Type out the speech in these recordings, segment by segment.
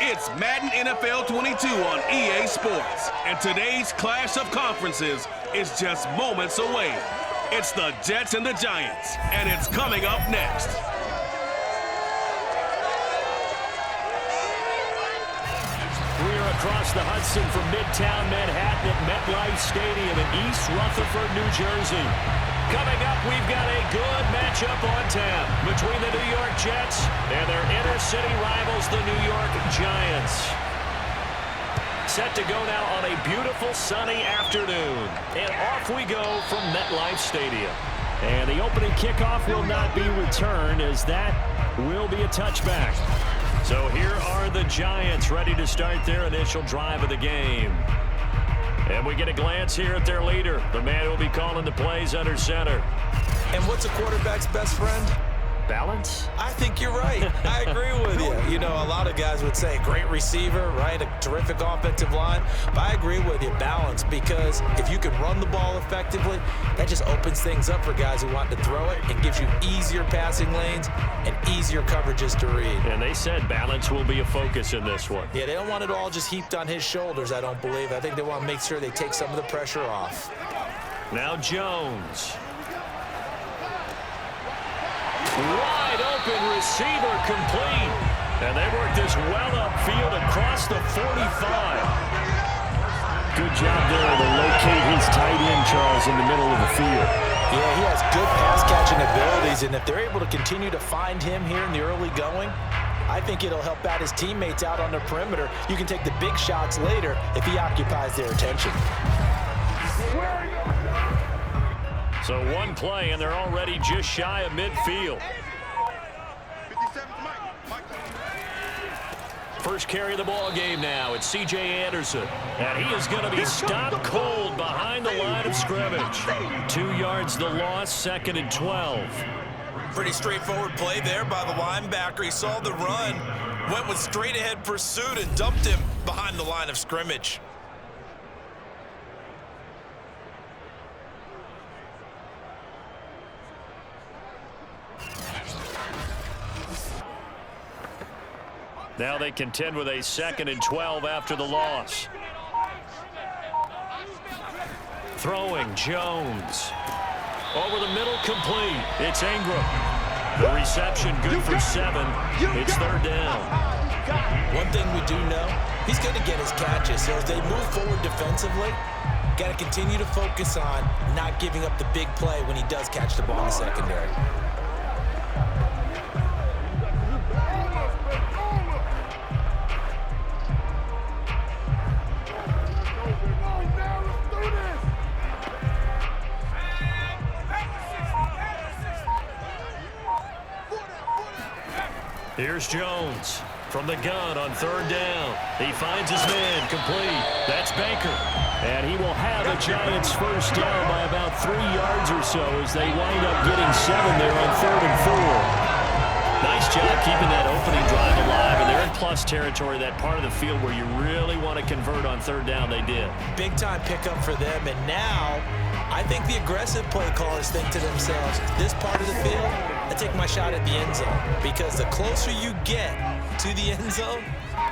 It's Madden NFL 22 on EA Sports, and today's clash of conferences is just moments away. It's the Jets and the Giants, and it's coming up next. We are across the Hudson from Midtown Manhattan at MetLife Stadium in East Rutherford, New Jersey. Coming up, we've got a good matchup on tap between the New York Jets and their inner-city rivals, the New York Giants. Set to go now on a beautiful sunny afternoon. And off we go from MetLife Stadium. And the opening kickoff will not be returned, as that will be a touchback. So here are the Giants ready to start their initial drive of the game. And we get a glance here at their leader, the man who will be calling the plays under center. And what's a quarterback's best friend? Balance? I think you're right. I agree with you. You know, a lot of guys would say great receiver, right? A terrific offensive line. But I agree with you, balance, because if you can run the ball effectively, that just opens things up for guys who want to throw it and gives you easier passing lanes and easier coverages to read. And they said balance will be a focus in this one. Yeah, they don't want it all just heaped on his shoulders, I don't believe. I think they want to make sure they take some of the pressure off. Now Jones. Wide open receiver complete. And they work this well upfield across the 45. Good job there to locate his tight end, Charles, in the middle of the field. Yeah, he has good pass-catching abilities, and if they're able to continue to find him here in the early going, I think it'll help out his teammates out on the perimeter. You can take the big shots later if he occupies their attention. So one play, and they're already just shy of midfield. First carry of the ball game now. It's C.J. Anderson. And he is going to be stopped cold behind the line of scrimmage. 2 yards the loss, 2nd and 12. Pretty straightforward play there by the linebacker. He saw the run, went with straight-ahead pursuit, and dumped him behind the line of scrimmage. Now they contend with a 2nd and 12 after the loss. Throwing, Jones. Over the middle, complete. It's Ingram. The reception good for 7. It's 3rd down. One thing we do know, he's going to get his catches. So as they move forward defensively, got to continue to focus on not giving up the big play when he does catch the ball in the secondary. Here's Jones from the gun on 3rd down. He finds his man, complete. That's Baker. And he will have the Giants first down by about 3 yards or so as they wind up getting 7 there on 3rd and 4. Nice job keeping that opening drive alive. And they're in plus territory, that part of the field where you really want to convert on 3rd down. They did. Big time pickup for them. And now I think the aggressive play callers think to themselves, this part of the field, I take my shot at the end zone, because the closer you get to the end zone,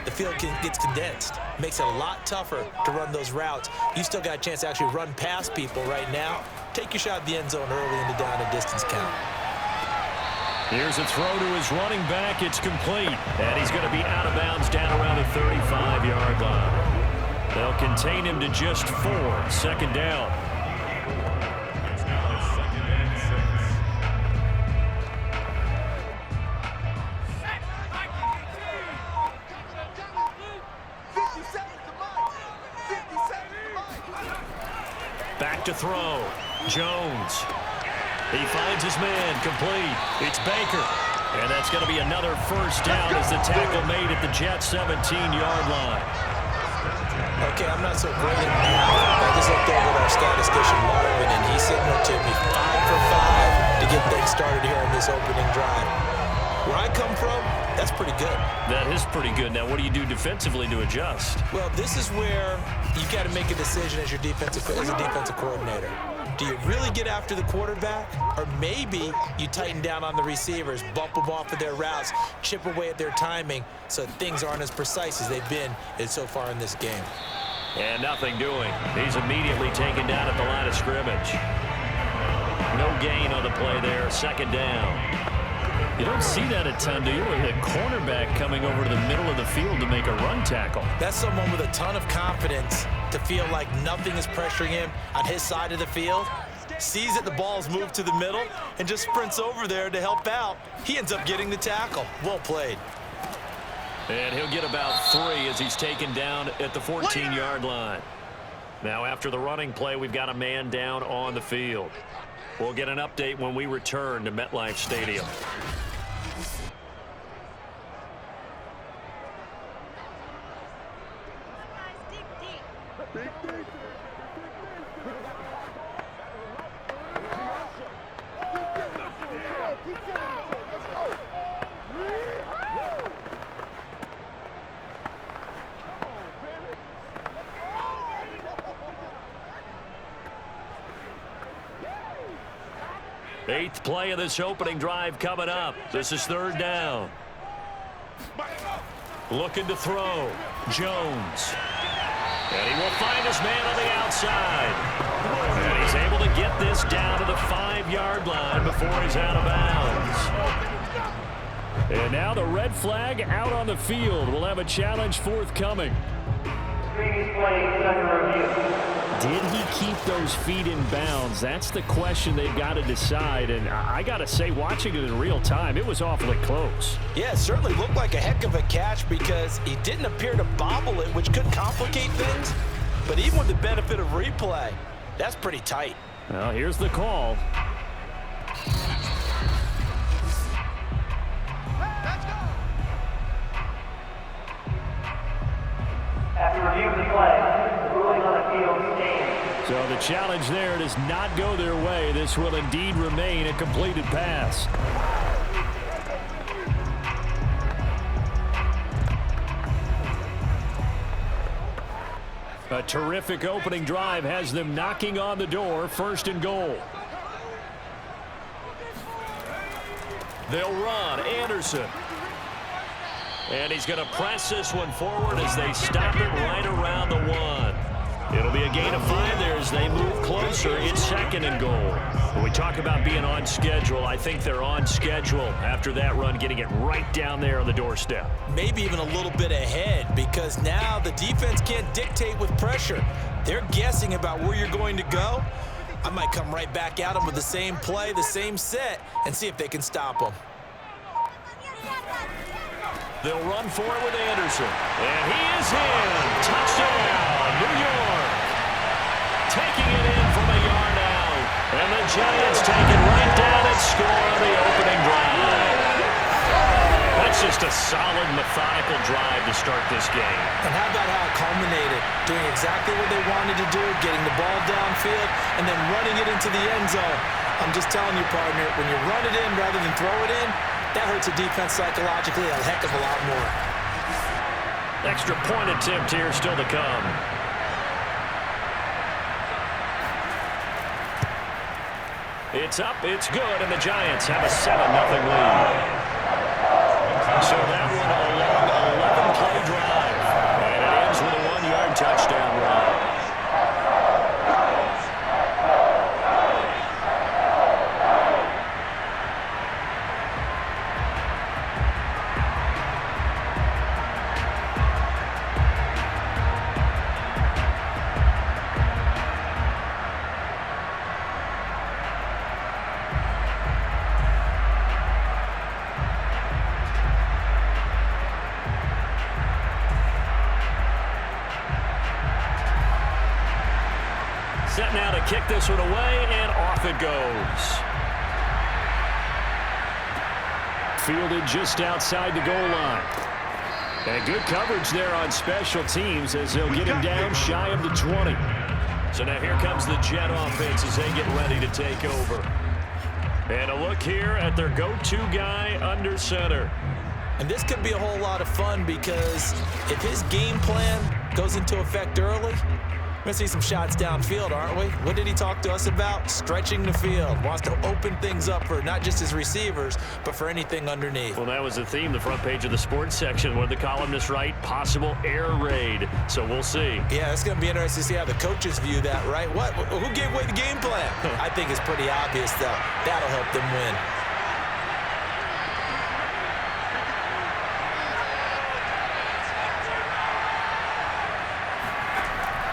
the field gets condensed. Makes it a lot tougher to run those routes. You still got a chance to actually run past people right now. Take your shot at the end zone early in the down and distance count. Here's a throw to his running back. It's complete. And he's going to be out of bounds down around the 35-yard line. They'll contain him to just 4. 2nd down. Back to throw. Jones. He finds his man, complete. It's Baker. And that's going to be another first down as the tackle made at the Jets' 17-yard line. Okay, I'm not so great at math. I just looked over at our statistician, Marvin, and he signaled to me 5 for 5 to get things started here on this opening drive. Where I come from, that's pretty good. That is pretty good. Now, what do you do defensively to adjust? Well, this is where you got to make a decision as a defensive coordinator. Do you really get after the quarterback? Or maybe you tighten down on the receivers, bump them off of their routes, chip away at their timing so things aren't as precise as they've been so far in this game. And nothing doing. He's immediately taken down at the line of scrimmage. No gain on the play there. Second down. You don't see that a ton, do you? With a cornerback coming over to the middle of the field to make a run tackle. That's someone with a ton of confidence to feel like nothing is pressuring him on his side of the field. Sees that the ball's moved to the middle and just sprints over there to help out. He ends up getting the tackle. Well played. And he'll get about 3 as he's taken down at the 14-yard line. Now after the running play, we've got a man down on the field. We'll get an update when we return to MetLife Stadium. Eighth play of this opening drive coming up. This is third down. Looking to throw. Jones. And he will find his man on the outside. And he's able to get this down to the 5-yard line before he's out of bounds. And now the red flag out on the field. We'll have a challenge forthcoming. Did he keep those feet in bounds? That's the question they've got to decide. And I got to say, watching it in real time, it was awfully close. Yeah, it certainly looked like a heck of a catch because he didn't appear to bobble it, which could complicate things. But even with the benefit of replay, that's pretty tight. Well, here's the call. After review of the play, the ruling on the field stands. So the challenge there does not go their way. This will indeed remain a completed pass. A terrific opening drive has them knocking on the door. First and goal. They'll run. Anderson. And he's going to press this one forward as they stop it right around the 1. It'll be a gain of 5 there as they move closer. It's second and goal. When we talk about being on schedule, I think they're on schedule after that run, getting it right down there on the doorstep. Maybe even a little bit ahead because now the defense can't dictate with pressure. They're guessing about where you're going to go. I might come right back at them with the same play, the same set, and see if they can stop them. They'll run for it with Anderson. And he is in. Touchdown, New York. Taking it in from a yard out. And the Giants take it right down and score on the opening drive. That's just a solid, methodical drive to start this game. And how about how it culminated? Doing exactly what they wanted to do, getting the ball downfield, and then running it into the end zone. I'm just telling you, partner, when you run it in rather than throw it in, that hurts a defense psychologically a heck of a lot more. Extra point attempt here still to come. It's up, it's good, and the Giants have a 7-0 lead. So that one a long 11-play drive. And it ends with a 1-yard touchdown run. Set now to kick this one away, and off it goes. Fielded just outside the goal line. And good coverage there on special teams as they'll get him down shy of the 20. So now here comes the Jet offense as they get ready to take over. And a look here at their go-to guy under center. And this could be a whole lot of fun because if his game plan goes into effect early, We're going to see some shots downfield, aren't we? What did he talk to us about? Stretching the field. Wants to open things up for not just his receivers, but for anything underneath. Well, that was the theme, the front page of the sports section. What did the columnists write? Possible air raid. So we'll see. Yeah, it's going to be interesting to see how the coaches view that, right? What? Who gave away the game plan? I think it's pretty obvious, though. That'll help them win.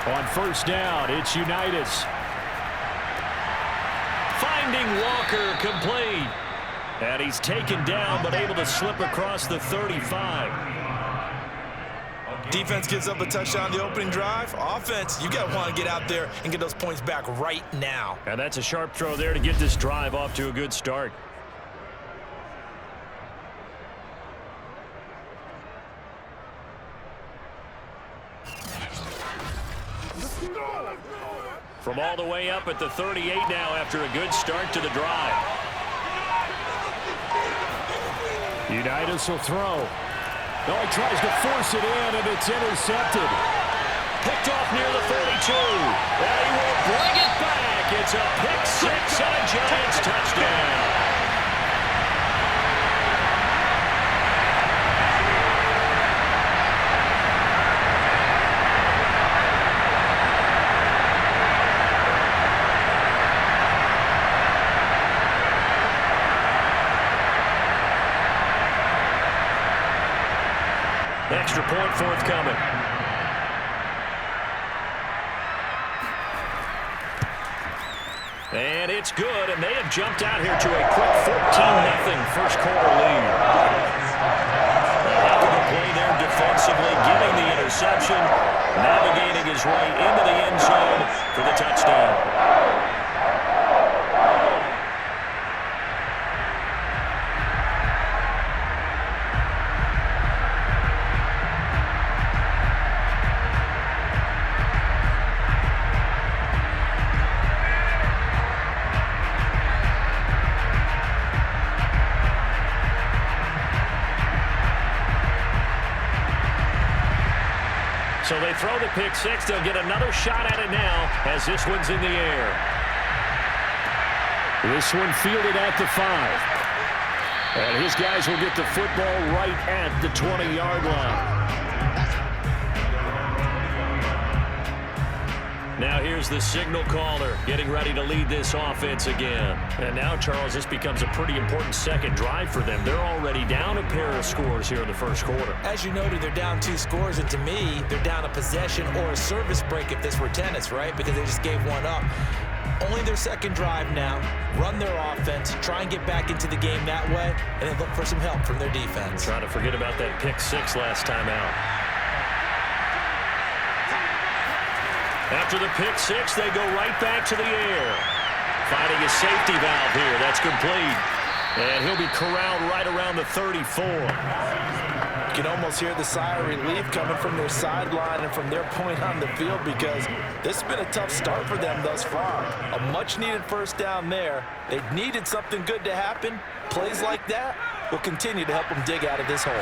On first down, it's Unitas. Finding Walker, complete. And he's taken down, but able to slip across the 35. Defense gives up a touchdown the opening drive. Offense, you got to want to get out there and get those points back right now. And that's a sharp throw there to get this drive off to a good start. From all the way up at the 38 now after a good start to the drive. Unitas will throw. No, he tries to force it in, and it's intercepted. Picked off near the 42. And he will bring it back. It's a pick six and a Giants touchdown. Extra point forthcoming. And it's good, and they have jumped out here to a quick 14-0 first quarter lead. A heck of a play there defensively, getting the interception, navigating his way into the end zone for the touchdown. So they throw the pick six. They'll get another shot at it now as this one's in the air. This one fielded at the 5. And his guys will get the football right at the 20-yard line. Now here's the signal caller getting ready to lead this offense again. And now, Charles, this becomes a pretty important second drive for them. They're already down a pair of scores here in the first quarter. As you noted, they're down 2 scores, and to me, they're down a possession or a service break if this were tennis, right? Because they just gave one up. Only their second drive now. Run their offense, try and get back into the game that way, and then look for some help from their defense. Trying to forget about that pick six last time out. After the pick six, they go right back to the air. Finding a safety valve here. That's complete. And he'll be corralled right around the 34. You can almost hear the sigh of relief coming from their sideline and from their point on the field, because this has been a tough start for them thus far. A much-needed first down there. They've needed something good to happen. Plays like that will continue to help them dig out of this hole.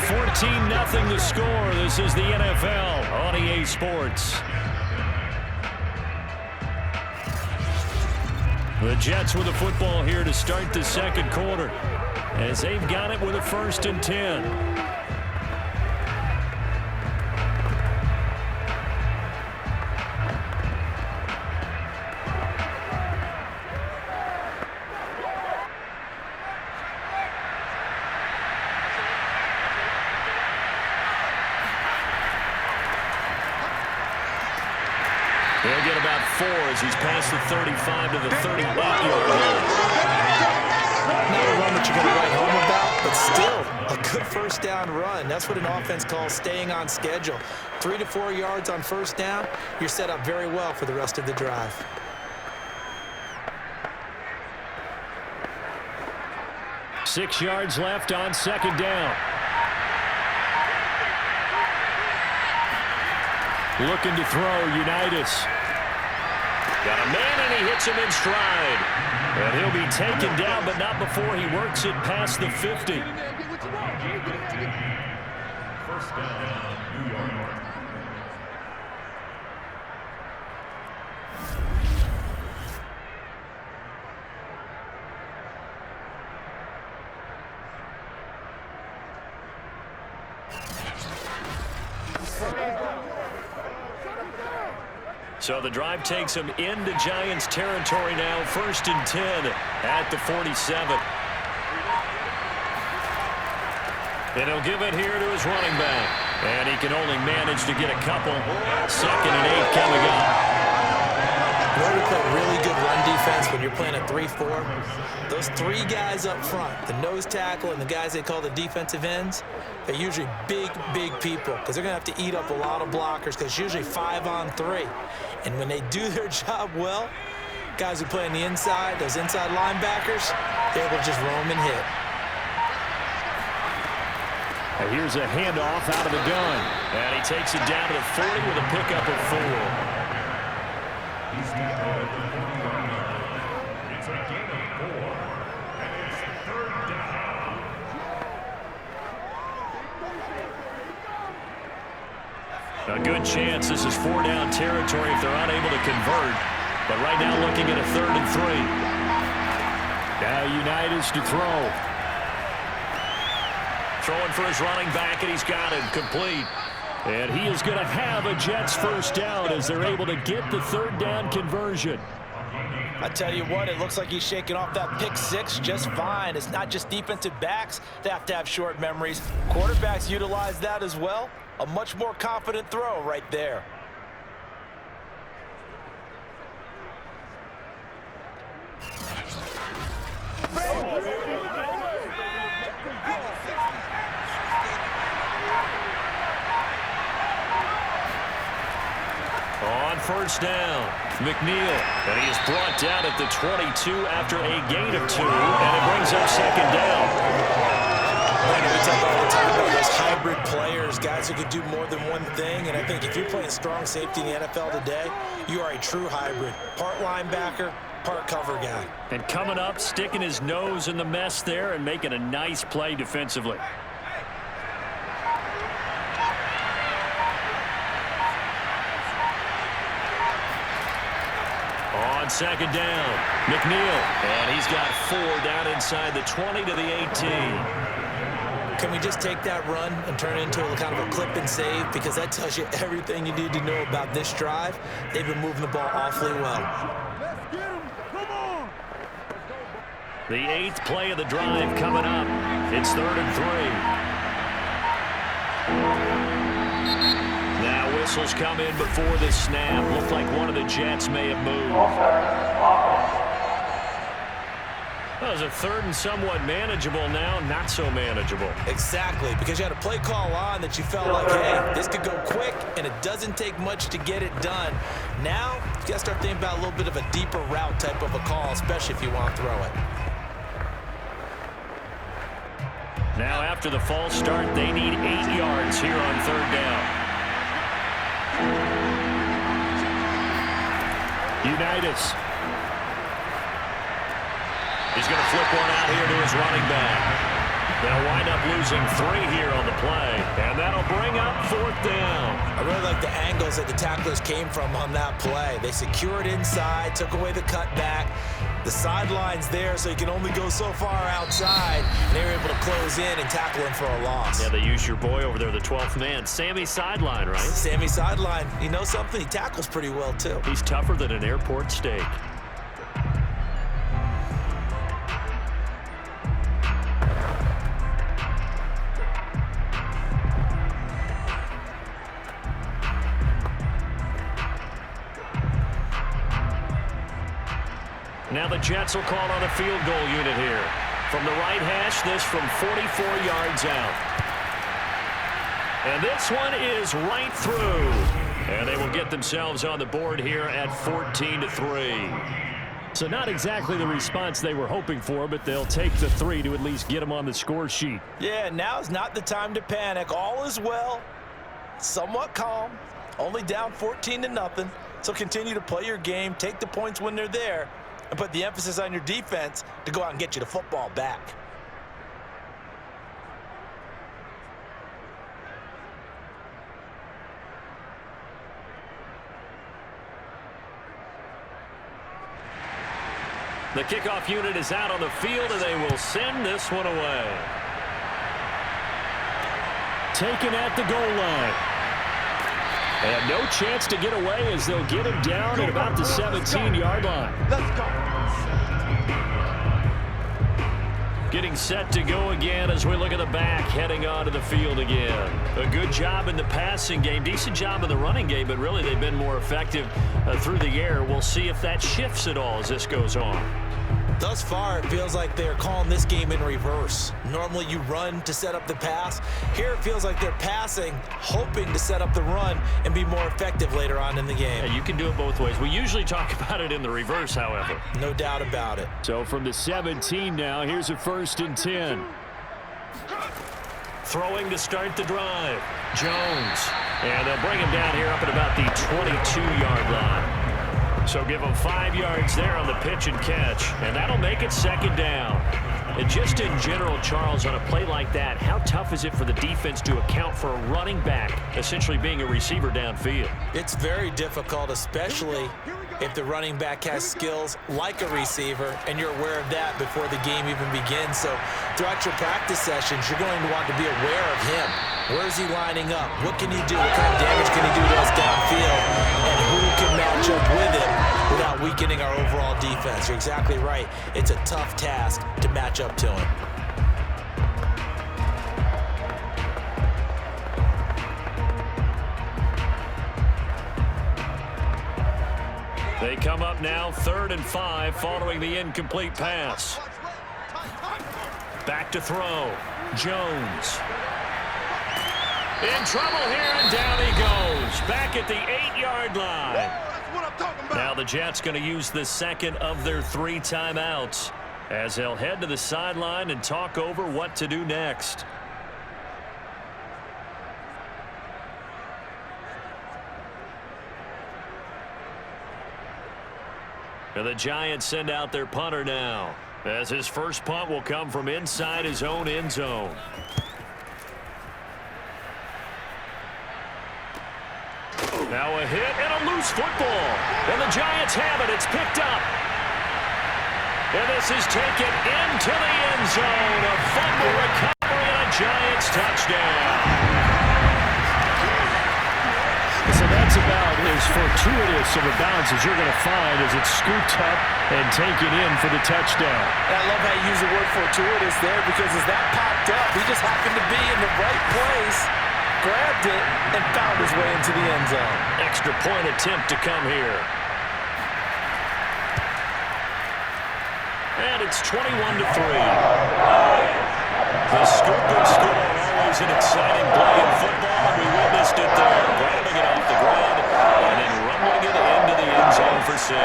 14-0 the score. This is the NFL on EA Sports. The Jets with the football here to start the second quarter, as they've got it with a 1st and 10. He'll get about 4 as he's past the 35 to the 38-yard line. Not a run that you're going to write home about, but still a good first down run. That's what an offense calls staying on schedule. 3 to 4 yards on first down, you're set up very well for the rest of the drive. Six yards left on second down. Looking to throw, Unitas. Got a man, and he hits him in stride. And he'll be taken down, but not before he works it past the 50. First down, New York. So the drive takes him into Giants territory now, 1st and 10 at the 47. And he'll give it here to his running back. And he can only manage to get a couple. 2nd and 8 coming up. In order to play really good run defense when you're playing a 3-4, those 3 guys up front, the nose tackle and the guys they call the defensive ends, they're usually big people because they're going to have to eat up a lot of blockers because it's usually 5-on-3. And when they do their job well, guys who play on the inside, those inside linebackers, they're able to just roam and hit. And here's a handoff out of the gun. And he takes it down to the 40 with a pickup of 4. He's now at the 41 yard. It's a gain of 4, and it's 3rd down. A good chance this is 4-down territory if they're unable to convert. But right now looking at a 3rd and 3. Now Unitas to throw. Throwing for his running back, and he's got it complete. And he is going to have a Jets 1st down as they're able to get the 3rd down conversion. I tell you what, it looks like he's shaking off that pick 6 just fine. It's not just defensive backs that have short memories. Quarterbacks utilize that as well. A much more confident throw right there. On 1st down, McNeil, and he is brought down at the 22 after a gain of 2, and it brings up 2nd down. We talk all the time about those hybrid players, guys who can do more than one thing, and I think if you're playing strong safety in the NFL today, you are a true hybrid. Part linebacker, part cover guy. And coming up, sticking his nose in the mess there and making a nice play defensively. On 2nd down, McNeil, and he's got 4 down inside the 20 to the 18. Can we just take that run and turn it into a kind of a clip and save? Because that tells you everything you need to know about this drive. They've been moving the ball awfully well. Let's get him. Come on. The 8th play of the drive coming up. It's 3rd and 3. Now whistles come in before the snap. Looked like one of the Jets may have moved. That was a 3rd and somewhat manageable, now not so manageable. Exactly, because you had a play call on that you felt like, hey, this could go quick, and it doesn't take much to get it done. Now, you got to start thinking about a little bit of a deeper route type of a call, especially if you want to throw it. Now, after the false start, they need 8 yards here on 3rd down. Unitas. He's going to flip one out here to his running back. They'll wind up losing 3 here on the play, and that'll bring up 4th down. I really like the angles that the tacklers came from on that play. They secured inside, took away the cutback. The sideline's there, so you can only go so far outside. They were able to close in and tackle him for a loss. Yeah, they used your boy over there, the 12th man. Sammy Sideline, right? Sammy Sideline. You know something? He tackles pretty well, too. He's tougher than an airport steak. Now the Jets will call on a field goal unit here. From the right hash, this from 44 yards out. And this one is right through. And they will get themselves on the board here at 14-3. So not exactly the response they were hoping for, but they'll take the 3 to at least get them on the score sheet. Yeah, now's not the time to panic. All is well. Somewhat calm. Only down 14-0. So continue to play your game. Take the points when they're there. and put the emphasis on your defense to go out and get you the football back. The kickoff unit is out on the field, and they will send this one away. Taken at the goal line. And no chance to get away as they'll get him down at about the 17-yard line. Let's go. Getting set to go again as we look at the back, heading onto the field again. A good job in the passing game, decent job in the running game, but really they've been more effective through the air. We'll see if that shifts at all as this goes on. Thus far, it feels like they're calling this game in reverse. Normally you run to set up the pass. Here it feels like they're passing, hoping to set up the run and be more effective later on in the game. Yeah, you can do it both ways. We usually talk about it in the reverse, however. No doubt about it. So from the 17 now, here's a 1st and 10. Throwing to start the drive. Jones. And they'll bring him down here up at about the 22-yard line. So give them 5 yards there on the pitch and catch, and that'll make it 2nd down. And just in general, Charles, on a play like that, how tough is it for the defense to account for a running back essentially being a receiver downfield? It's very difficult, especially if the running back has skills like a receiver, and you're aware of that before the game even begins. So throughout your practice sessions, you're going to want to be aware of him. Where is he lining up? What can he do? What kind of damage can he do to us downfield? And who can match up with him without weakening our overall defense? You're exactly right. It's a tough task to match up to him. They come up now 3rd and 5 following the incomplete pass. Back to throw. Jones. In trouble here, and down he goes. Back at the 8-yard line. Now the Jets going to use the 2nd of their 3 timeouts as they'll head to the sideline and talk over what to do next. And the Giants send out their punter now, as his first punt will come from inside his own end zone. Now a hit and a loose football. And the Giants have it. It's picked up. And this is taken into the end zone. A fumble recovery and a Giants touchdown. So that's about as fortuitous of a bounce as you're going to find as it's scooped up and taken in for the touchdown. And I love how you use the word fortuitous there, because as that popped up, he just happened to be in the right place, grabbed it, and found his way into the end zone. Extra point attempt to come here. And it's 21-3. The scoop and score, always an exciting play in football, and we witnessed it there, grabbing it off the ground and then rumbling it into the end zone for 6.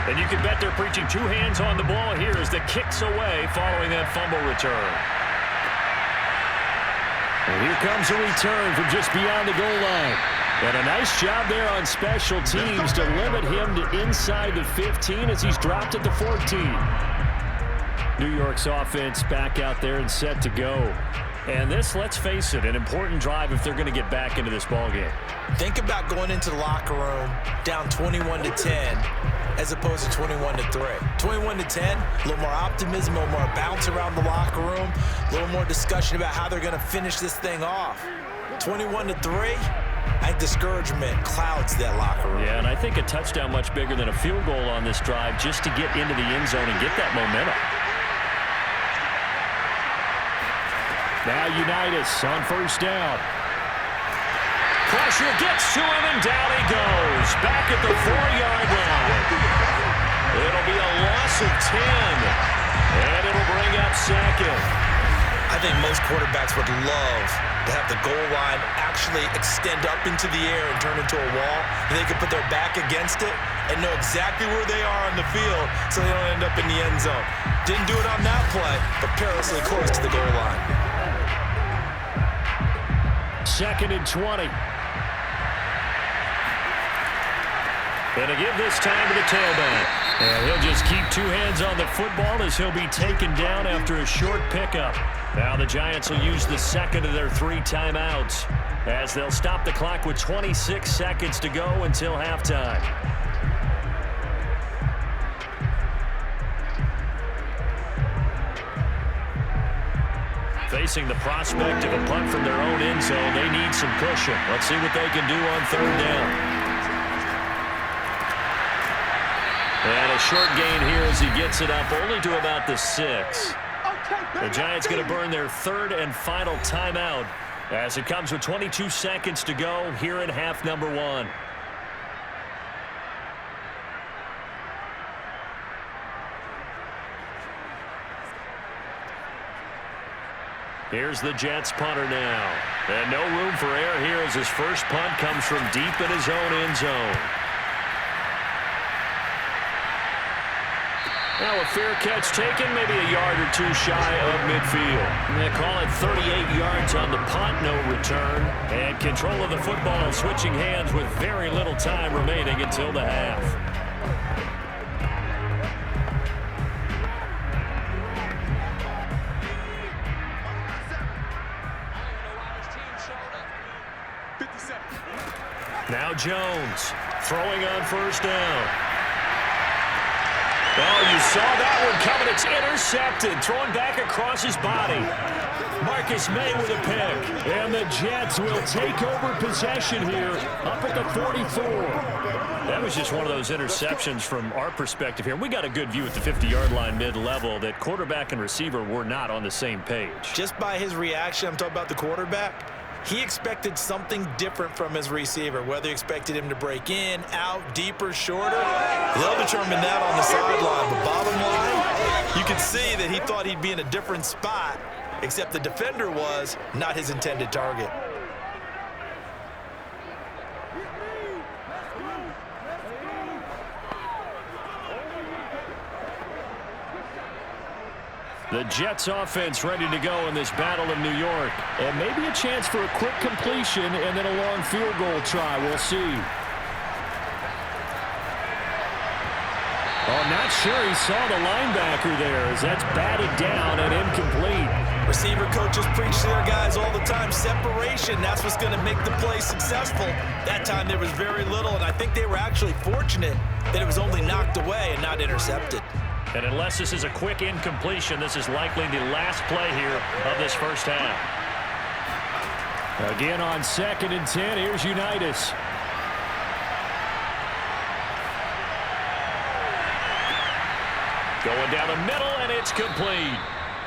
And you can bet they're preaching 2 hands on the ball here as the kick's away following that fumble return. And here comes a return from just beyond the goal line. And a nice job there on special teams to limit him to inside the 15 as he's dropped at the 14. New York's offense back out there and set to go. And this, let's face it, an important drive if they're going to get back into this ballgame. Think about going into the locker room down 21-10 as opposed to 21-3. 21-10, a little more optimism, a little more bounce around the locker room, a little more discussion about how they're going to finish this thing off. 21-3, I think discouragement clouds that locker room. Yeah, and I think a touchdown much bigger than a field goal on this drive just to get into the end zone and get that momentum. Now Unitas on first down. Pressure gets to him, and down he goes. Back at the 4-yard line. It'll be a loss of 10. And it'll bring up second. I think most quarterbacks would love to have the goal line actually extend up into the air and turn into a wall. And they can put their back against it and know exactly where they are on the field so they don't end up in the end zone. Didn't do it on that play, but perilously close to the goal line. 2nd and 20. And to give this time to the tailback. And he'll just keep 2 hands on the football as he'll be taken down after a short pickup. Now the Giants will use the second of their 3 timeouts as they'll stop the clock with 26 seconds to go until halftime. Facing the prospect of a punt from their own end zone, they need some cushion. Let's see what they can do on 3rd down. And a short gain here as he gets it up only to about the 6. The Giants going to burn their 3rd and final timeout as it comes with 22 seconds to go here in half number 1. Here's the Jets punter now. And no room for error here as his first punt comes from deep in his own end zone. Now a fair catch taken, maybe a yard or 2 shy of midfield. They call it 38 yards on the punt, no return. And control of the football switching hands with very little time remaining until the half. Now Jones throwing on first down. Oh, you saw that one coming. It's intercepted. Thrown back across his body. Marcus May with a pick. And the Jets will take over possession here up at the 44. That was just one of those interceptions from our perspective here. We got a good view at the 50-yard line mid-level that quarterback and receiver were not on the same page. Just by his reaction, I'm talking about the quarterback, he expected something different from his receiver, whether he expected him to break in, out, deeper, shorter. They'll determine that on the sideline. But bottom line, you can see that he thought he'd be in a different spot, except the defender was not his intended target. The Jets offense ready to go in this battle in New York. And maybe a chance for a quick completion and then a long field goal try. We'll see. Oh, not sure he saw the linebacker there as that's batted down and incomplete. Receiver coaches preach to their guys all the time. Separation, that's what's going to make the play successful. That time there was very little, and I think they were actually fortunate that it was only knocked away and not intercepted. And unless this is a quick incompletion, this is likely the last play here of this first half. Again on 2nd and 10, here's Unitas. Going down the middle, and it's complete.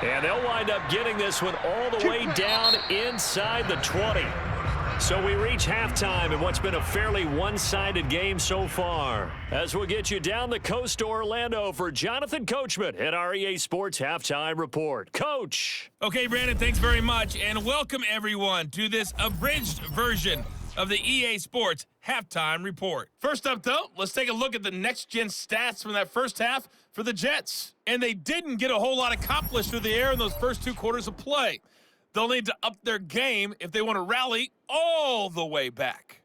And they'll wind up getting this one all the way down inside the 20. So we reach halftime in what's been a fairly one-sided game so far. As we'll get you down the coast to Orlando for Jonathan Coachman at our EA Sports Halftime Report. Coach. Okay, Brandon, thanks very much. And welcome, everyone, to this abridged version of the EA Sports Halftime Report. First up, though, let's take a look at the next-gen stats from that first half for the Jets. And they didn't get a whole lot accomplished through the air in those first 2 quarters of play. They'll need to up their game if they want to rally all the way back.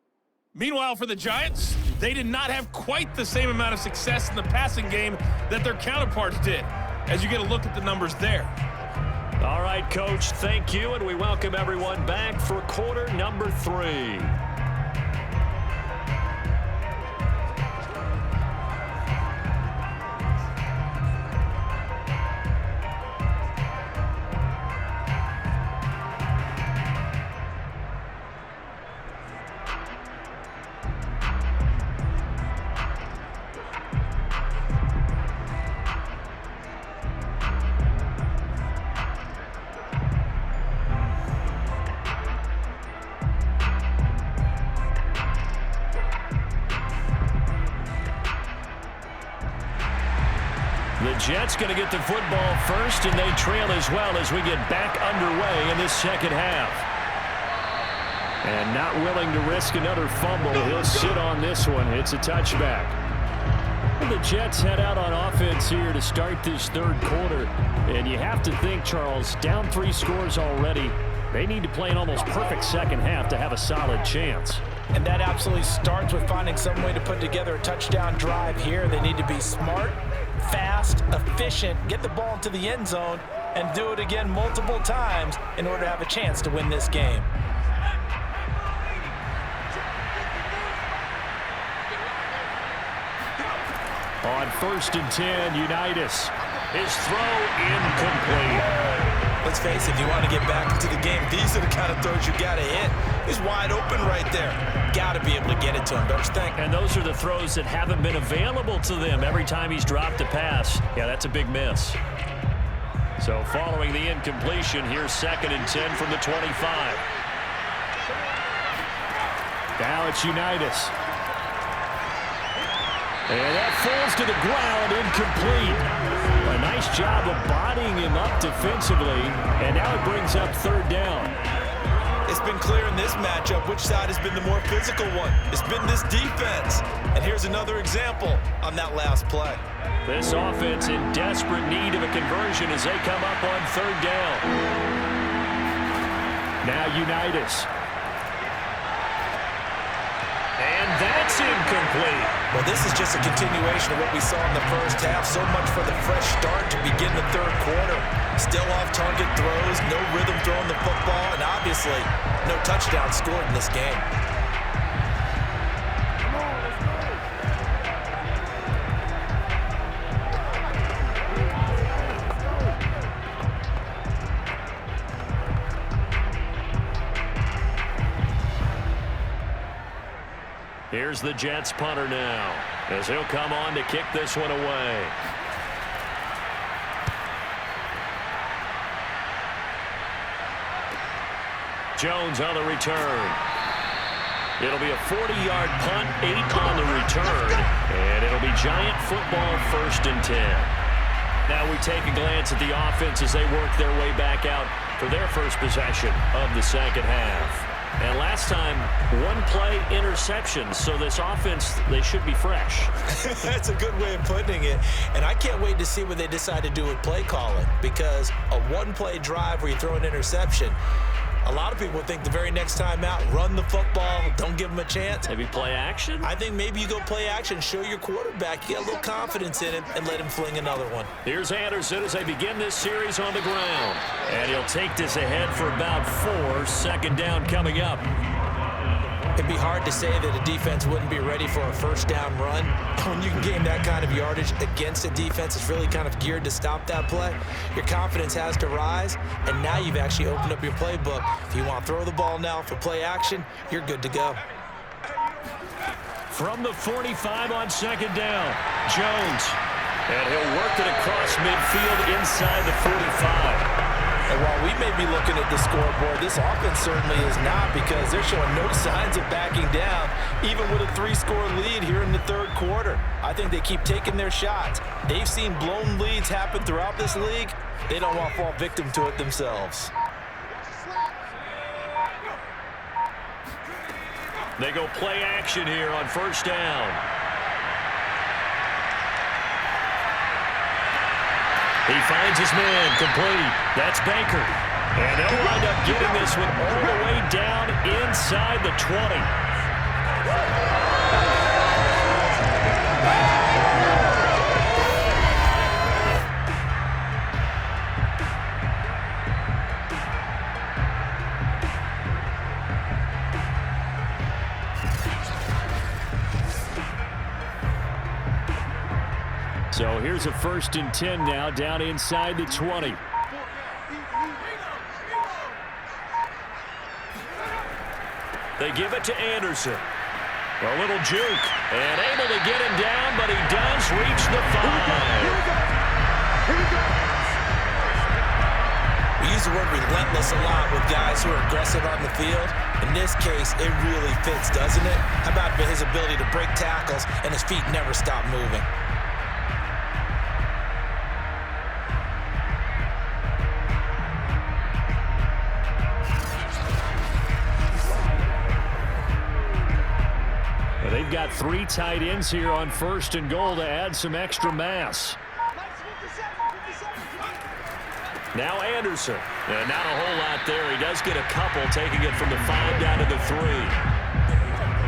Meanwhile, for the Giants, they did not have quite the same amount of success in the passing game that their counterparts did, as you get a look at the numbers there. All right, Coach, thank you, and we welcome everyone back for quarter number 3. Jets going to get the football first, and they trail as well as we get back underway in this second half. And not willing to risk another fumble. He'll sit on this one. It's a touchback. The Jets head out on offense here to start this third quarter. And you have to think, Charles, down 3 scores already. They need to play an almost perfect second half to have a solid chance. And that absolutely starts with finding some way to put together a touchdown drive here. They need to be smart, fast, efficient, get the ball into the end zone, and do it again multiple times in order to have a chance to win this game. On 1st and 10, Unitas. His throw incomplete. Let's face it, if you want to get back into the game, these are the kind of throws you got to hit. He's wide open right there. Got to be able to get it to him, don't you think? And those are the throws that haven't been available to them every time he's dropped a pass. Yeah, that's a big miss. So following the incompletion, here's 2nd and 10 from the 25. Now it's Unitas. And that falls to the ground, incomplete. A nice job of bodying him up defensively, and now it brings up 3rd down. It's been clear in this matchup which side has been the more physical one. It's been this defense. And here's another example on that last play. This offense in desperate need of a conversion as they come up on 3rd down. Now Unitas. And that's incomplete. Well, this is just a continuation of what we saw in the first half. So much for the fresh start to begin the third quarter. Still off-target throws, no rhythm throwing the football, and obviously no touchdown scored in this game. Here's the Jets punter now, as he'll come on to kick this one away. Jones on the return. It'll be a 40-yard punt, 8 on the return, and it'll be Giant football 1st and 10. Now we take a glance at the offense as they work their way back out for their first possession of the second half. And last time, 1-play interception, so this offense, they should be fresh. That's a good way of putting it. And I can't wait to see what they decide to do with play calling, because a 1-play drive where you throw an interception, a lot of people think the very next time out, run the football, don't give them a chance. Maybe play action? I think maybe you go play action, show your quarterback, you get a little confidence in him, and let him fling another one. Here's Anderson as they begin this series on the ground. And he'll take this ahead for about 4. 2nd down coming up. It'd be hard to say that a defense wouldn't be ready for a 1st down run. When you can gain that kind of yardage against a defense that's really kind of geared to stop that play, your confidence has to rise, and now you've actually opened up your playbook. If you want to throw the ball now for play action, you're good to go. From the 45 on 2nd down, Jones. And he'll work it across midfield inside the 45. And while we may be looking at the scoreboard, this offense certainly is not, because they're showing no signs of backing down, even with a 3-score lead here in the third quarter. I think they keep taking their shots. They've seen blown leads happen throughout this league. They don't want to fall victim to it themselves. They go play action here on 1st down. He finds his man, complete. That's Baker. And they'll wind up getting this one all the way down inside the 20. So here's a 1st and 10 now, down inside the 20. They give it to Anderson. A little juke, and able to get him down, but he does reach the 5. We use the word relentless a lot with guys who are aggressive on the field. In this case, it really fits, doesn't it? How about his ability to break tackles and his feet never stop moving? they've got 3 tight ends here on 1st and goal to add some extra mass. Now Anderson. And not a whole lot there. He does get a couple, taking it from the 5 down to the 3.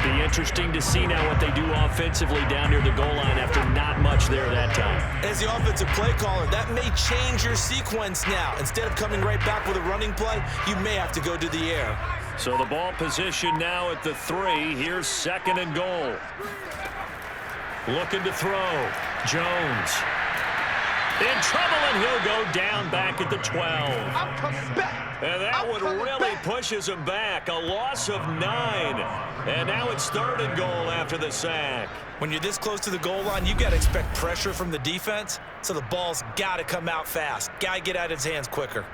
Be interesting to see now what they do offensively down near the goal line after not much there that time. As the offensive play caller, that may change your sequence now. Instead of coming right back with a running play, you may have to go to the air. So the ball position now at the 3. Here's 2nd and goal. Looking to throw. Jones. In trouble, and he'll go down back at the 12. I'm coming back. And that one really pushes him back. A loss of 9. And now it's 3rd and goal after the sack. When you're this close to the goal line, you've got to expect pressure from the defense, so the ball's got to come out fast. Got to get out of his hands quicker.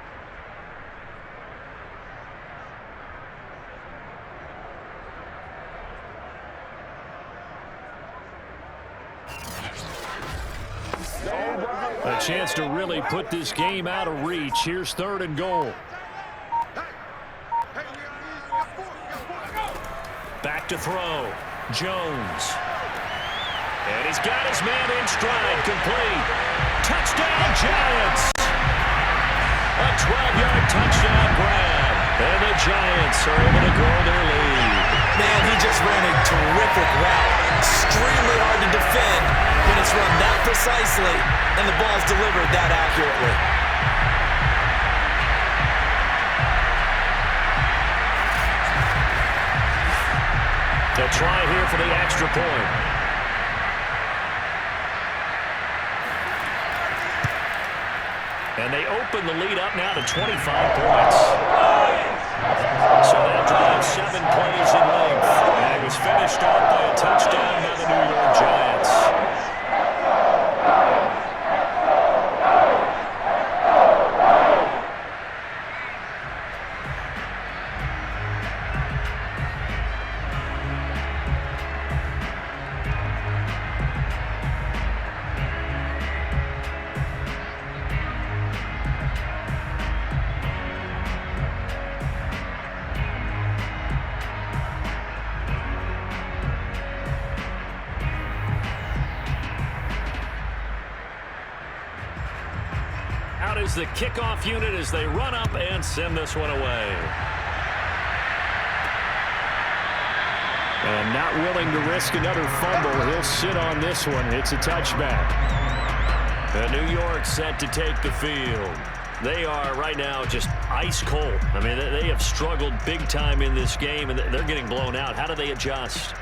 A chance to really put this game out of reach. Here's 3rd and goal. Back to throw. Jones. And he's got his man in stride. Complete. Touchdown, Giants. A 12-yard touchdown grab. And the Giants are able to grow their lead. Man, he just ran a terrific route. Extremely hard to defend when it's run that precisely and the ball's delivered that accurately. They'll try here for the extra point. And they open the lead up now to 25 points. So that drive 7 plays in length. And it was finished off by a touchdown by the New York Giants. Out is the kickoff unit as they run up and send this one away. And not willing to risk another fumble. He'll sit on this one. It's a touchback. And New York set to take the field. They are right now just ice cold. I mean, they have struggled big time in this game, and they're getting blown out. How do they adjust?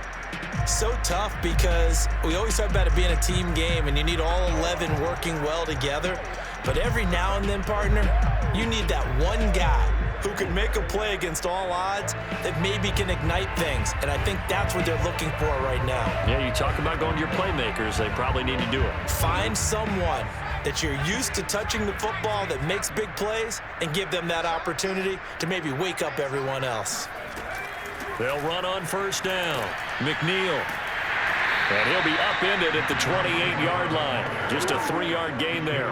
So tough because we always talk about it being a team game, and you need all 11 working well together. But every now and then, partner, you need that one guy who can make a play against all odds that maybe can ignite things. And I think that's what they're looking for right now. Yeah, you talk about going to your playmakers. They probably need to do it. Find someone that you're used to touching the football that makes big plays and give them that opportunity to maybe wake up everyone else. They'll run on 1st down. McNeil. And he'll be upended at the 28-yard line. Just a 3-yard gain there.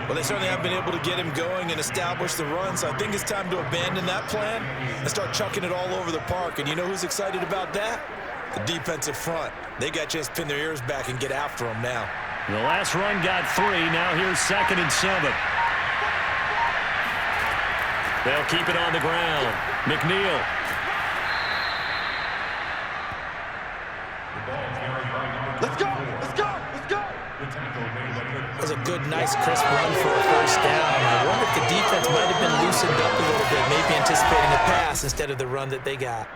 Well, they certainly haven't been able to get him going and establish the run, so I think it's time to abandon that plan and start chucking it all over the park. And you know who's excited about that? The defensive front. They got a chance to pin their ears back and get after him now. The last run got 3. Now here's 2nd and 7. They'll keep it on the ground. McNeil. Let's go! Let's go! Let's go! That was a good, nice, crisp run for a 1st down. I wonder if the defense might have been loosened up a little bit, maybe anticipating a pass instead of the run that they got.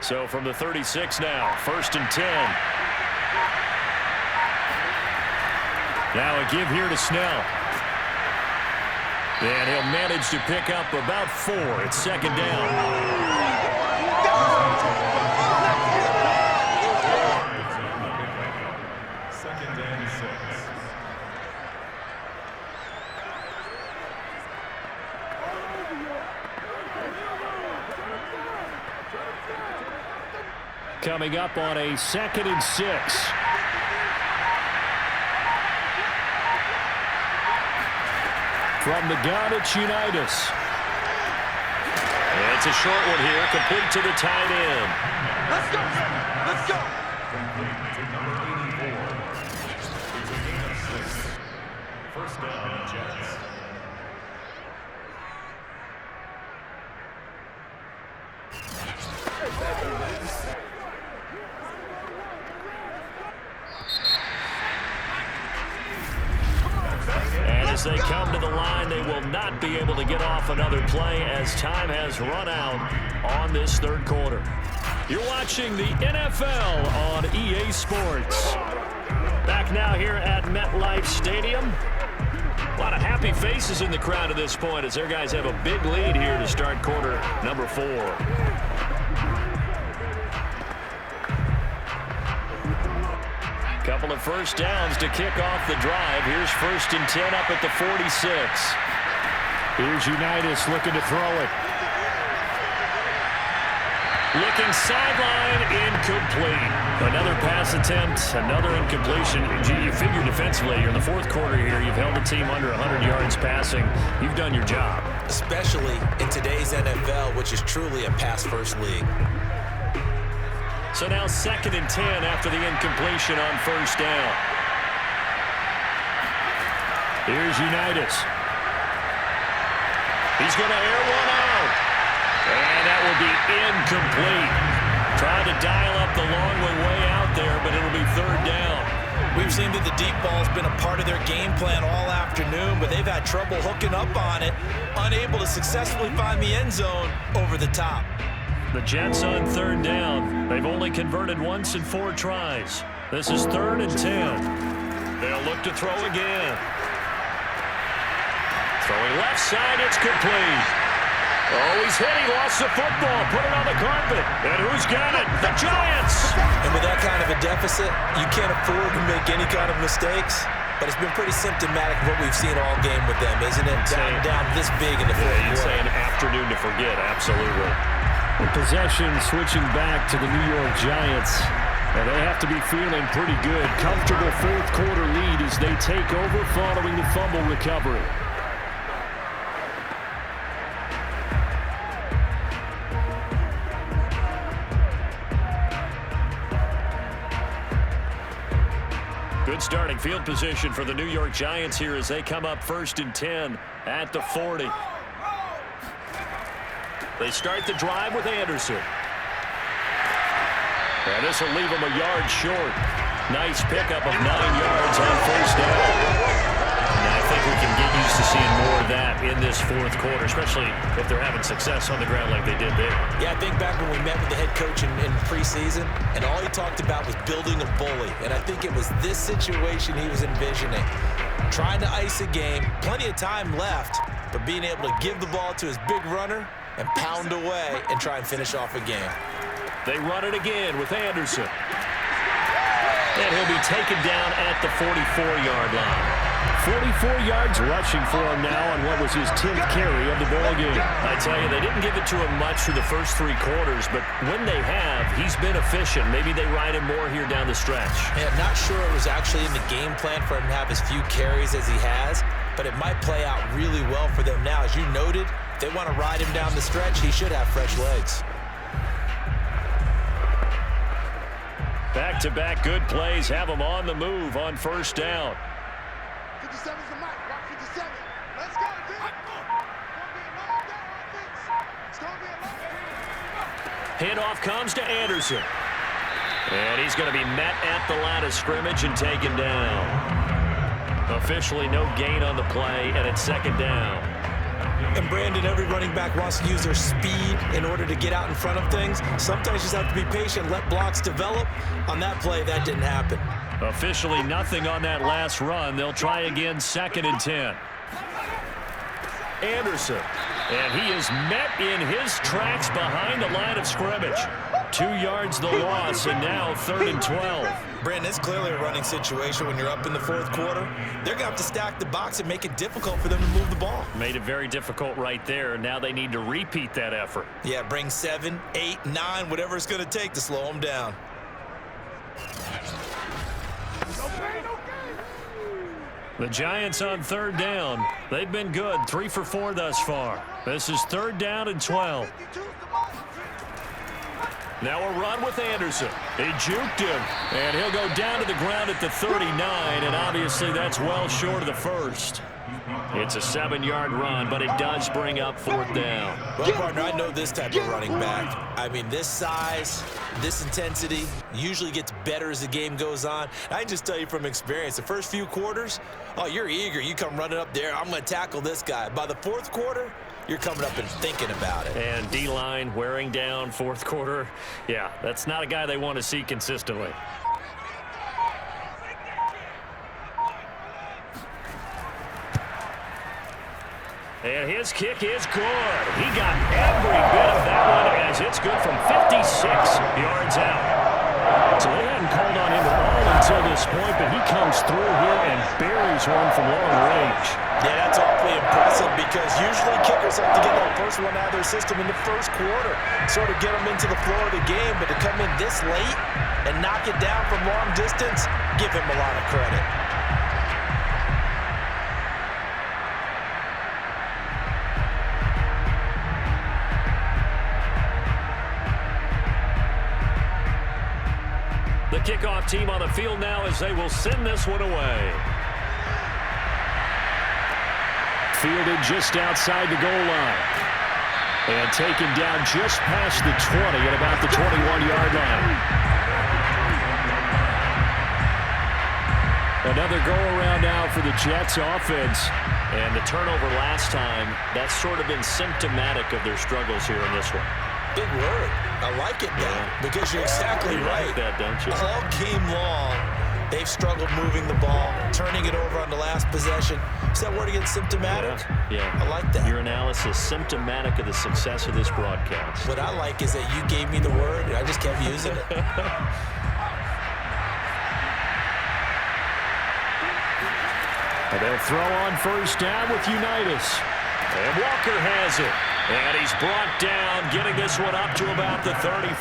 So from the 36 now, 1st and 10. Now a give here to Snell. And he'll manage to pick up about 4. It's 2nd down. Coming up on a 2nd and 6. From the gun, it's Unitas. It's a short one here, complete to the tight end. Let's go. Let's go. First down, Jets. And as they come to the line, they will not be able to get off another play as time has run out on this third quarter. You're watching the NFL on EA Sports. Back now here at MetLife Stadium. A lot of happy faces in the crowd at this point as their guys have a big lead here to start quarter number 4. Couple of first downs to kick off the drive. Here's 1st and 10 up at the 46. Here's Unitas looking to throw it. Looking sideline, incomplete. Another pass attempt, another incompletion. You figure defensively, you're in the 4th quarter here. You've held the team under 100 yards passing. You've done your job. Especially in today's NFL, which is truly a pass-first league. So now 2nd and 10 after the incompletion on 1st down. Here's Unitas. He's going to air one out. And that will be incomplete. Trying to dial up the long one way out there, but it'll be 3rd down. We've seen that the deep ball's been a part of their game plan all afternoon, but they've had trouble hooking up on it, unable to successfully find the end zone over the top. The Jets on 3rd down. They've only converted once in 4 tries. This is 3rd and 10. They'll look to throw again. Throwing left side, it's complete. Oh, he's hit. He lost the football. Put it on the carpet. And who's got it? The Giants. And with that kind of a deficit, you can't afford to make any kind of mistakes. But it's been pretty symptomatic of what we've seen all game with them, isn't it? Down this big in the 4th quarter. You'd say an afternoon to forget. Absolutely. The possession switching back to the New York Giants. And they have to be feeling pretty good. Comfortable 4th quarter lead as they take over following the fumble recovery. Good starting field position for the New York Giants here as they come up 1st and 10 at the 40. They start the drive with Anderson. And this will leave them a yard short. Nice pickup of 9 yards on 1st down. And I think we can get used to seeing more of that in this 4th quarter, especially if they're having success on the ground like they did there. Yeah, I think back when we met with the head coach in preseason, and all he talked about was building a bully. And I think it was this situation he was envisioning. Trying to ice a game, plenty of time left, but being able to give the ball to his big runner and pound away and try and finish off a game. They run it again with Anderson. And he'll be taken down at the 44-yard line. 44 yards rushing for him now on what was his 10th carry of the ball game. I tell you, they didn't give it to him much through the first 3 quarters, but when they have, he's been efficient. Maybe they ride him more here down the stretch. Yeah, not sure it was actually in the game plan for him to have as few carries as he has, but it might play out really well for them now. As you noted, if they want to ride him down the stretch, he should have fresh legs. Back-to-back good plays have him on the move on 1st down. 57's the mic. Rock 57. Let's go, dude. It's going to be a long day. Handoff comes to Anderson. And he's going to be met at the line of scrimmage and taken down. Officially no gain on the play, and it's 2nd down. And Brandon, every running back wants to use their speed in order to get out in front of things. Sometimes you just have to be patient, let blocks develop. On that play, that didn't happen. Officially nothing on that last run. They'll try again, 2nd and 10. Anderson. And he is met in his tracks behind the line of scrimmage. 2 yards the loss, and now 3rd and 12. Brandon, it's clearly a running situation when you're up in the 4th quarter. They're going to have to stack the box and make it difficult for them to move the ball. Made it very difficult right there. Now they need to repeat that effort. Yeah, bring 7, 8, 9, whatever it's going to take to slow them down. The Giants on third down. They've been good, 3 for 4 thus far. This is 3rd down and 12. Now a run with Anderson. He juked him, and he'll go down to the ground at the 39, and obviously that's well short of the first. It's a 7-yard run, but it does bring up 4th down. Well, partner, I know this type of running back. I mean, this size, this intensity usually gets better as the game goes on. I can just tell you from experience, the first few quarters, oh, you're eager. You come running up there, I'm going to tackle this guy. By the 4th quarter, you're coming up and thinking about it. And D-line wearing down 4th quarter. Yeah, that's not a guy they want to see consistently. And his kick is good. He got every bit of that one as it's good from 56 yards out. So they hadn't called on him at all until this point, but he comes through here and buries one from long range. Yeah, that's awfully impressive because usually kickers like to get that first one out of their system in the first quarter, sort of get them into the flow of the game, but to come in this late and knock it down from long distance, give him a lot of credit. The kickoff team on the field now as they will send this one away. Fielded just outside the goal line. And taken down just past the 20 at about the 21-yard line. Another go-around now for the Jets offense. And the turnover last time, that's sort of been symptomatic of their struggles here in this one. Big word. I like it, though, because you're exactly right. Like that, don't you? All game long, they've struggled moving the ball, turning it over on the last possession. Is that word again, symptomatic? Yeah. I like that. Your analysis, symptomatic of the success of this broadcast. What I like is that you gave me the word, and I just kept using it. And they'll throw on first down with Unitas. And Walker has it. And he's brought down, getting this one up to about the 35.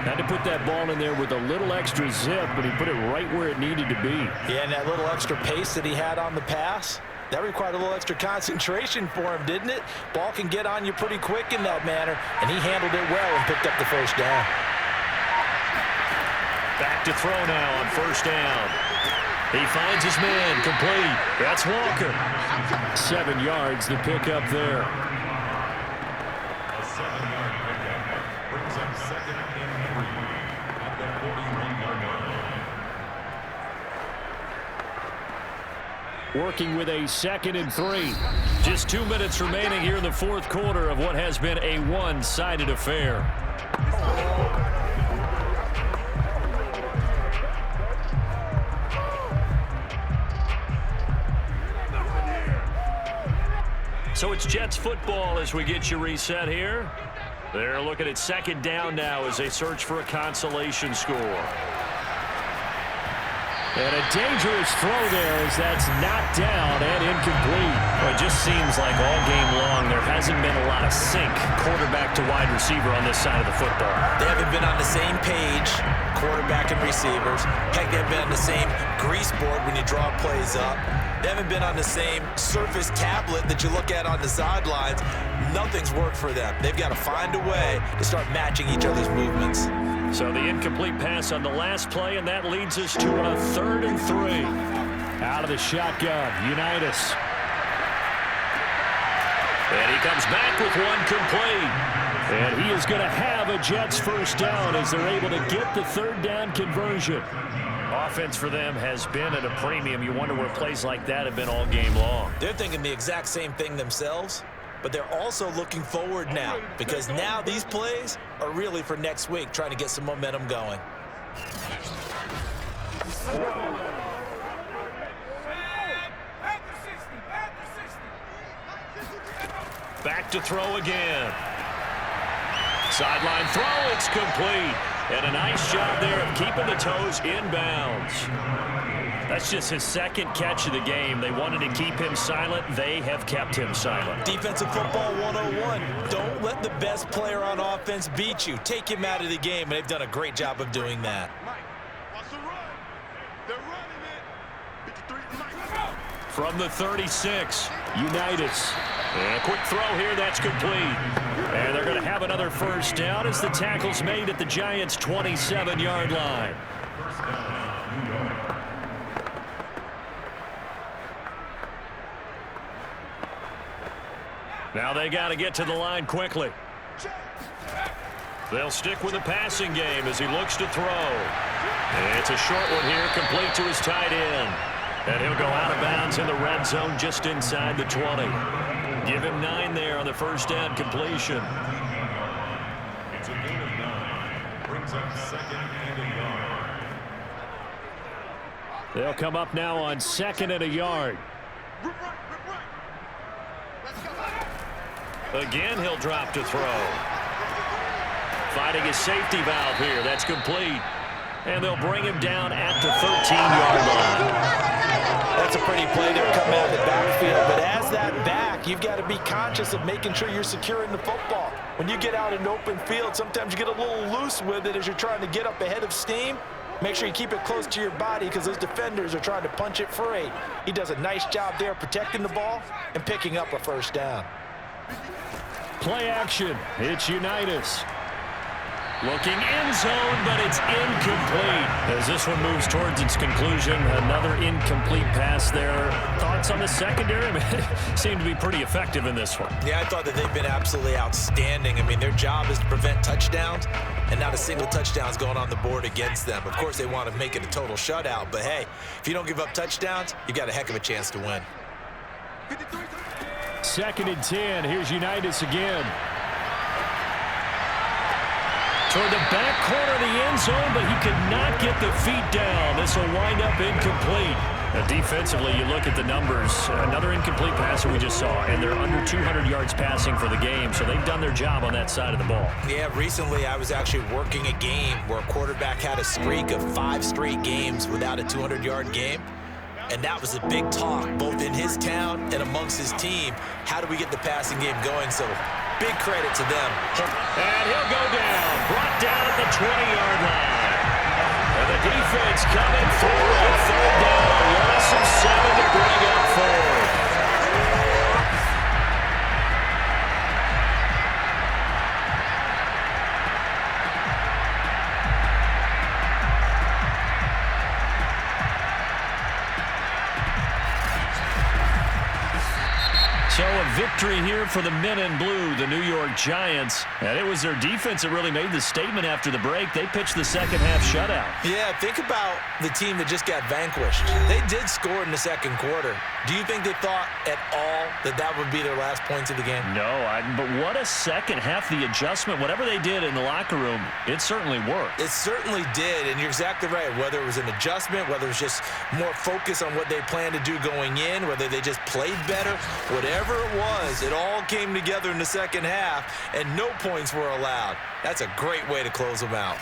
Had to put that ball in there with a little extra zip, but he put it right where it needed to be. Yeah, and that little extra pace that he had on the pass, that required a little extra concentration for him, didn't it? Ball can get on you pretty quick in that manner, and he handled it well and picked up the first down. Back to throw now on first down. He finds his man, complete. That's Walker. 7 yards, the pickup there. A 7-yard pickup brings up 2nd and 3 at the 41-yard line. Working with a 2nd and 3. Just 2 minutes remaining here in the 4th quarter of what has been a one-sided affair. So it's Jets football as we get you reset here. They're looking at 2nd down now as they search for a consolation score. And a dangerous throw there as that's knocked down and incomplete. Well, it just seems like all game long there hasn't been a lot of sync quarterback to wide receiver on this side of the football. They haven't been on the same page, quarterback and receivers. Heck, they haven't been on the same grease board when you draw plays up. They haven't been on the same surface tablet that you look at on the sidelines. Nothing's worked for them. They've got to find a way to start matching each other's movements. So the incomplete pass on the last play, and that leads us to a 3rd and 3. Out of the shotgun, Unitas. And he comes back with one complete. And he is going to have a Jets first down as they're able to get the 3rd down conversion. Offense for them has been at a premium. You wonder where plays like that have been all game long. They're thinking the exact same thing themselves, but they're also looking forward now because now these plays are really for next week, trying to get some momentum going. Back to throw again. Sideline throw, it's complete. And a nice job there of keeping the toes inbounds. That's just his 2nd catch of the game. They wanted to keep him silent. They have kept him silent. Defensive football 101. Don't let the best player on offense beat you. Take him out of the game, and they've done a great job of doing that. Mike, watch the run. They're running it. 53 from the 36. Unitas. And a quick throw here, that's complete. And they're going to have another first down as the tackle's made at the Giants' 27-yard line. First down, New York. Now they got to get to the line quickly. They'll stick with the passing game as he looks to throw. It's a short one here, complete to his tight end. And he'll go out of bounds in the red zone just inside the 20. Give him 9 there on the first down completion. It's a gain of 9. Brings up 2nd and a yard. They'll come up now on 2nd and a yard. Again, he'll drop to throw. Finding his safety valve here. That's complete. And they'll bring him down at the 13-yard line. That's a pretty play there coming out of the backfield. But as that back, you've got to be conscious of making sure you're securing the football. When you get out in open field, sometimes you get a little loose with it as you're trying to get up ahead of steam. Make sure you keep it close to your body because those defenders are trying to punch it free. He does a nice job there protecting the ball and picking up a first down. Play action. It's Unitas. Looking end zone, but it's incomplete. As this one moves towards its conclusion, another incomplete pass there. Thoughts on the secondary? Seem to be pretty effective in this one. Yeah, I thought that they've been absolutely outstanding. I mean, their job is to prevent touchdowns, and not a single touchdown's going on the board against them. Of course, they want to make it a total shutout, but hey, if you don't give up touchdowns, you've got a heck of a chance to win. 2nd and 10. Here's Unitas again. Toward the back corner of the end zone, but he could not get the feet down. This will wind up incomplete. Now, defensively, you look at the numbers. Another incomplete pass that we just saw, and they're under 200 yards passing for the game, so they've done their job on that side of the ball. Yeah, recently I was actually working a game where a quarterback had a streak of 5 straight games without a 200-yard game. And that was a big talk, both in his town and amongst his team. How do we get the passing game going? So big credit to them. And he'll go down, brought down at the 20-yard line. And the defense coming through on 3rd down. A loss of 7 to bring up 4. So a victory here for the men in blue, the New York Giants. And it was their defense that really made the statement after the break. They pitched the second half shutout. Yeah, think about the team that just got vanquished. They did score in the second quarter. Do you think they thought at all that that would be their last points of the game? No, but what a second half. The adjustment, whatever they did in the locker room, it certainly worked. It certainly did, and you're exactly right. Whether it was an adjustment, whether it was just more focus on what they planned to do going in, whether they just played better, whatever it was, it all came together in the second half, and no points were allowed. That's a great way to close them out.